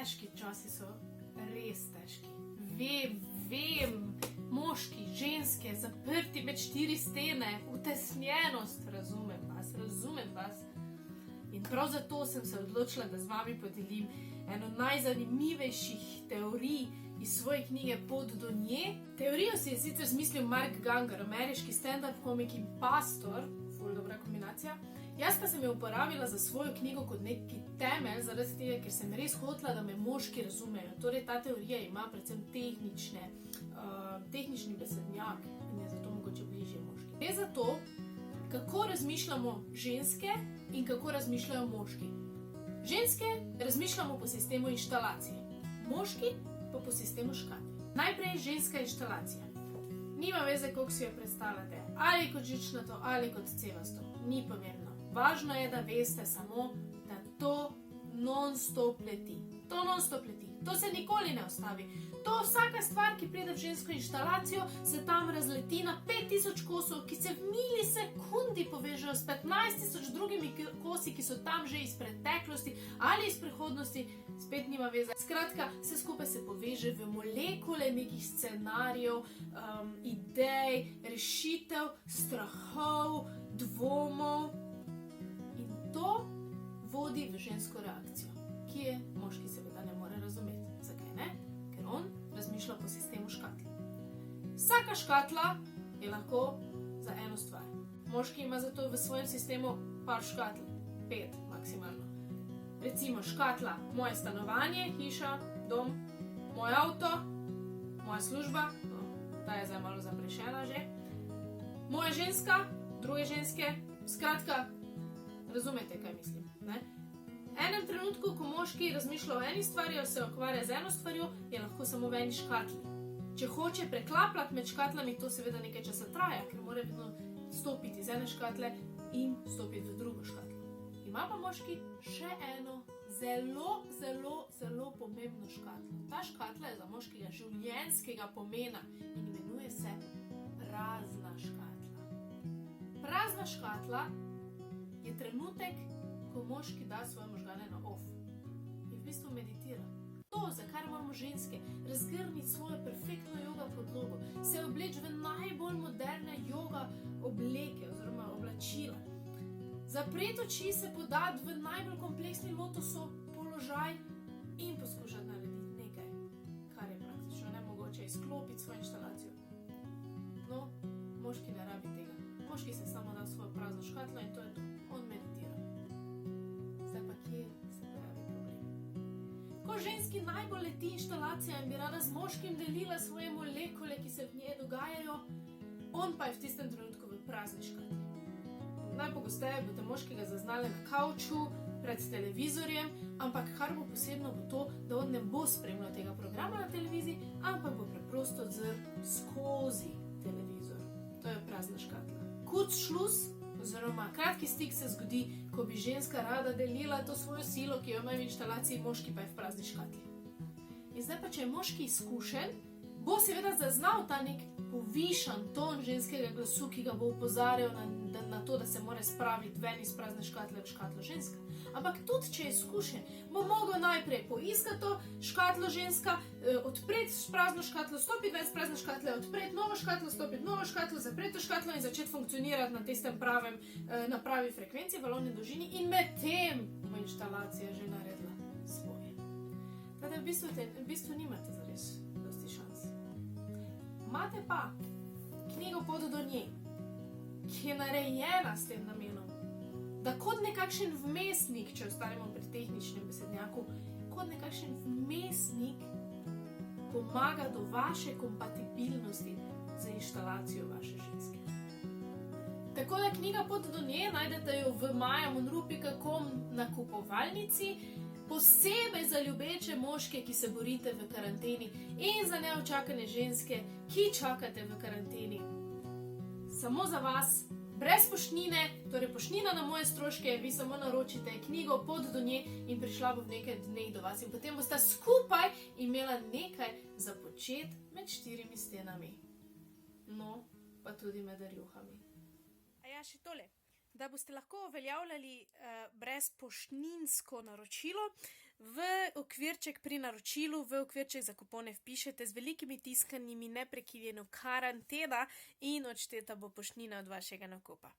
težki časi so, res težki. Vem, moški, ženske, zaprti med 4 stene, utesnjenost, razumem vas. In prav zato sem se odločila, da z vami podelim eno najzanimivejših teorij iz svoje knjige Pot do nje. Teorijo si je sicer zmislil Mark Ganga, ameriški stand-up komik in pastor, ful dobra kombinacija. Jaz pa sem jo uporabila za svojo knjigo kot neki temelj, zaradi tega, ker sem res hotela, da me moški razumejo. Torej, ta teorija ima predvsem tehnični besednjak in je zato mogoče bližje moški. Gre za to, kako razmišljamo ženske in kako razmišljajo moški. Ženske razmišljamo po sistemu inštalacije, moški pa po sistemu škatle. Najprej ženska inštalacija. Nima veze, koliko si jo predstavljate, ali kot žičnato, ali kot cevasto. Ni pomembno. Važno je, da veste samo, da to non-stop leti. To se nikoli ne ustavi. To vsaka stvar, ki pride v žensko inštalacijo, se tam razleti na 5000 kosov, ki se v milisekundi povežejo s 15000 drugimi kosi, ki so tam že iz preteklosti ali iz prihodnosti, spet nima veze. Skratka, vse skupaj se poveže v molekule nekih scenarijev, idej, rešitev, strahov, dvomov. In to vodi v žensko reakcijo, ki je moški seveda ne more razumeti. Zakaj ne? Ker on razmišlja po sistemu škatle. Vsaka škatla je lahko za eno stvar. Moški ima zato v svojem sistemu par škatl, 5 maksimalno. Recimo škatla moje stanovanje, hiša, dom, moj avto, moja služba, ta je zdaj malo zaprešena že, moja ženska, druge ženske, skratka, razumete, kaj mislim, ne? V enem trenutku, ko moški razmišlja o eni stvari, ali se ukvarja z eno stvarjo, je lahko samo v eni škatli. Če hoče preklapljati med škatlami, to seveda nekaj časa traja, ker mora vedno stopiti iz ene škatle in stopiti v drugo škatlo. Ima pa moški še eno zelo pomembno škatlo. Ta škatla je za moškega življenjskega pomena in imenuje se prazna škatla. Prazna škatla je trenutek, ko moški da svoje možgane na off in v bistvu meditira. To, za kar moramo ženske, razgrniti svojo perfektno joga podlogo, se obleči v najbolj moderne joga obleke oziroma oblačila. Zapreti oči, se podati v najbolj kompleksni lotosov položaj in poskušati narediti nekaj, kar je praktično nemogoče, izklopiti svojo inštalacijo. No, moški ne rabi tega. Moški se samo da svojo prazno škatlo in to je to. On meditira. Zdaj pa kje se pojavi problem? Ko ženski najbolj leti inštalacija in bi rada z moškim delila svoje molekule, ki se v njej dogajajo, on pa je v tistem trenutku v prazni škatli. Najpogosteje boste moškega zaznali na kavču, pred televizorjem, ampak kar bo posebno bo to, da on ne bo spremljal tega programa na televiziji, ampak bo preprosto zrl skozi televizor. To je prazna škatla. Kurzschluss, oziroma kratki stik se zgodi, ko bi ženska rada delila to svojo silo, ki jo ima v inštalaciji, moški pa je v prazni škatli. In zdaj pa, če je moški izkušen, bo seveda zaznal ta nek povišan ton ženskega glasu, ki ga bo opozarjal na to, da se mora spraviti ven iz prazne škatle v škatlo ženska. Ampak tudi, če je izkušen, bo mogel najprej poiskati to škatlo ženska, odpreti prazno škatlo, stopiti ven iz prazne škatle, odpreti novo škatlo, stopiti novo škatlo, zapreti to in začeti funkcionirati na tistem na pravi frekvenci, valovni dolžini in medtem bo inštalacija že naredila svoje. Teda v bistvu nimate zares dosti šans. Imate pa knjigo Pot do nje, ki je narejena s tem namenom, da kot nekakšen vmesnik, če ostanemo pri tehničnem besednjaku, kot nekakšen vmesnik pomaga do vaše kompatibilnosti za inštalacijo vaše ženske. Tako da knjiga Pot do nje najdete jo v majamonru.com nakupovalnici, posebej za ljubeče moške, ki se borite v karanteni in za neočakane ženske, ki čakate v karanteni. Samo za vas, brez poštnine, torej poštnina na moje stroške, vi samo naročite knjigo Pot do nje in prišla bo v nekaj dneh do vas in potem boste skupaj imela nekaj za početi med 4 stenami. No, pa tudi med rjuhami. A ja, še tole. Da boste lahko uveljavljali brezpoštninsko naročilo, v okvirček pri naročilu, v okvirček za kupone vpišete z velikimi tiskanimi neprekinjeno karantena in odšteta bo poštnina od vašega nakupa.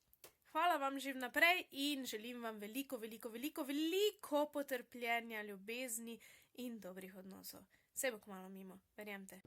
Hvala vam že vnaprej in želim vam veliko potrpljenja, ljubezni in dobrih odnosov. Saj bo kmalu mimo, verjemite.